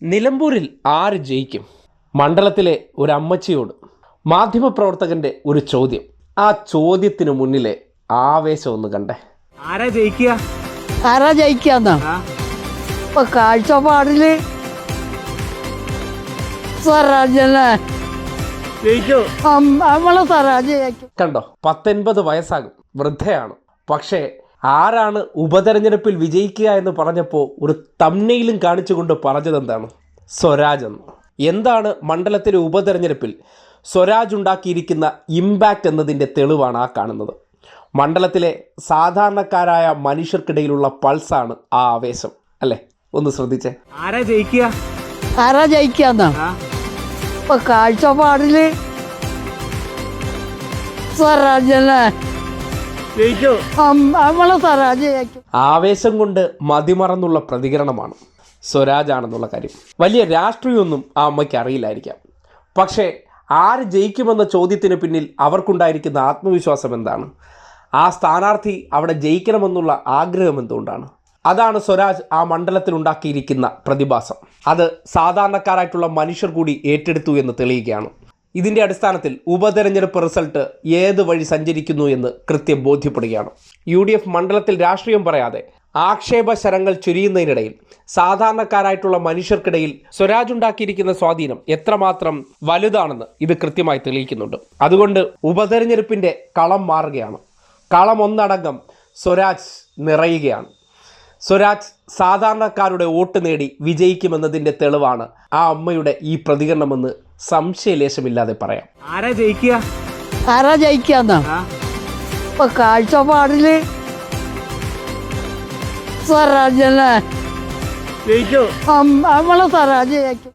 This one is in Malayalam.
നിലമ്പൂരിൽ ആര് ജയിക്കും? മണ്ഡലത്തിലെ ഒരു അമ്മച്ചിയോട് മാധ്യമപ്രവർത്തകന്റെ ഒരു ചോദ്യം. ആ ചോദ്യത്തിന് മുന്നിലെ ആവേശം ഒന്ന് കണ്ടേ. ആരാ ജയിക്കുക? ആരാ ജയിക്കാന്നാ? ഇപ്പൊ കാഴ്ചപ്പാടില് സ്വരാജ്യല്ലേ ജയിക്കോ? നമ്മളെ സ്വരാജ് ജയിക്കും. കണ്ടോ, 19 വയസ്സാകും, വൃദ്ധയാണ്. പക്ഷേ ആരാണ് ഉപതെരഞ്ഞെടുപ്പിൽ വിജയിക്കുക എന്ന് പറഞ്ഞപ്പോൾ ഒരു തംനെയിലും കാണിച്ചുകൊണ്ട് പറഞ്ഞതെന്താണ്? സ്വരാജ് എന്ന്. എന്താണ് മണ്ഡലത്തിലെ ഉപതെരഞ്ഞെടുപ്പിൽ സ്വരാജ് ഉണ്ടാക്കിയിരിക്കുന്ന ഇമ്പാക്റ്റ് എന്നതിൻ്റെ തെളിവാണ് ആ കാണുന്നത്. മണ്ഡലത്തിലെ സാധാരണക്കാരായ മനുഷ്യർക്കിടയിലുള്ള പൾസാണ് ആ ആവേശം, അല്ലേ? ഒന്ന് ശ്രദ്ധിച്ചേ. ആരാ ജയിക്കുക? ആരാ ജയിക്കാന്നാ? ഇപ്പൊ കാഴ്ചപ്പാടില് സ്വരാജ്യല്ലേ ജയിക്കോ? നമ്മളെ സ്വരാജ് ജയിക്കും. ആവേശം കൊണ്ട് മതിമറന്നുള്ള പ്രതികരണമാണ് സ്വരാജാണെന്നുള്ള കാര്യം. വലിയ രാഷ്ട്രീയമൊന്നും ആ അമ്മയ്ക്ക് അറിയില്ലായിരിക്കാം. പക്ഷേ ആര് ജയിക്കുമെന്ന ചോദ്യത്തിന് പിന്നിൽ അവർക്കുണ്ടായിരിക്കുന്ന ആത്മവിശ്വാസം എന്താണ്? ആ സ്ഥാനാർത്ഥി അവിടെ ജയിക്കണമെന്നുള്ള ആഗ്രഹം എന്തുകൊണ്ടാണ്? അതാണ് സ്വരാജ് ആ മണ്ഡലത്തിൽ ഉണ്ടാക്കിയിരിക്കുന്ന പ്രതിഭാസം. അത് സാധാരണക്കാരായിട്ടുള്ള മനുഷ്യർ കൂടി ഏറ്റെടുത്തു എന്ന് തെളിയുകയാണ്. ഇതിൻ്റെ അടിസ്ഥാനത്തിൽ ഉപതെരഞ്ഞെടുപ്പ് റിസൾട്ട് ഏത് വഴി സഞ്ചരിക്കുന്നു എന്ന് കൃത്യം ബോധ്യപ്പെടുകയാണ്. UDF മണ്ഡലത്തിൽ രാഷ്ട്രീയം പറയാതെ ആക്ഷേപശരങ്ങൾ ചുരിയുന്നതിനിടയിൽ സാധാരണക്കാരായിട്ടുള്ള മനുഷ്യർക്കിടയിൽ സ്വരാജ് ഉണ്ടാക്കിയിരിക്കുന്ന സ്വാധീനം എത്രമാത്രം വലുതാണെന്ന് ഇത് കൃത്യമായി തെളിയിക്കുന്നുണ്ട്. അതുകൊണ്ട് ഉപതെരഞ്ഞെടുപ്പിൻ്റെ കളം മാറുകയാണ്. കളം ഒന്നടങ്കം സ്വരാജ് നിറയുകയാണ്. സ്വരാജ് സാധാരണക്കാരുടെ വോട്ട് നേടി വിജയിക്കുമെന്നതിൻ്റെ തെളിവാണ് ആ അമ്മയുടെ ഈ പ്രതികരണമെന്ന് സംശയലേശമില്ലാതെ പറയാം. ആരാ ജയിക്കുക? ആരാ ജയിക്കാന്നാ? ഇപ്പൊ കാഴ്ചപ്പാടില് സ്വരാജ്യല്ലേ ജയിക്കോ? നമ്മളെ സ്വരാജ് ജയിക്കും.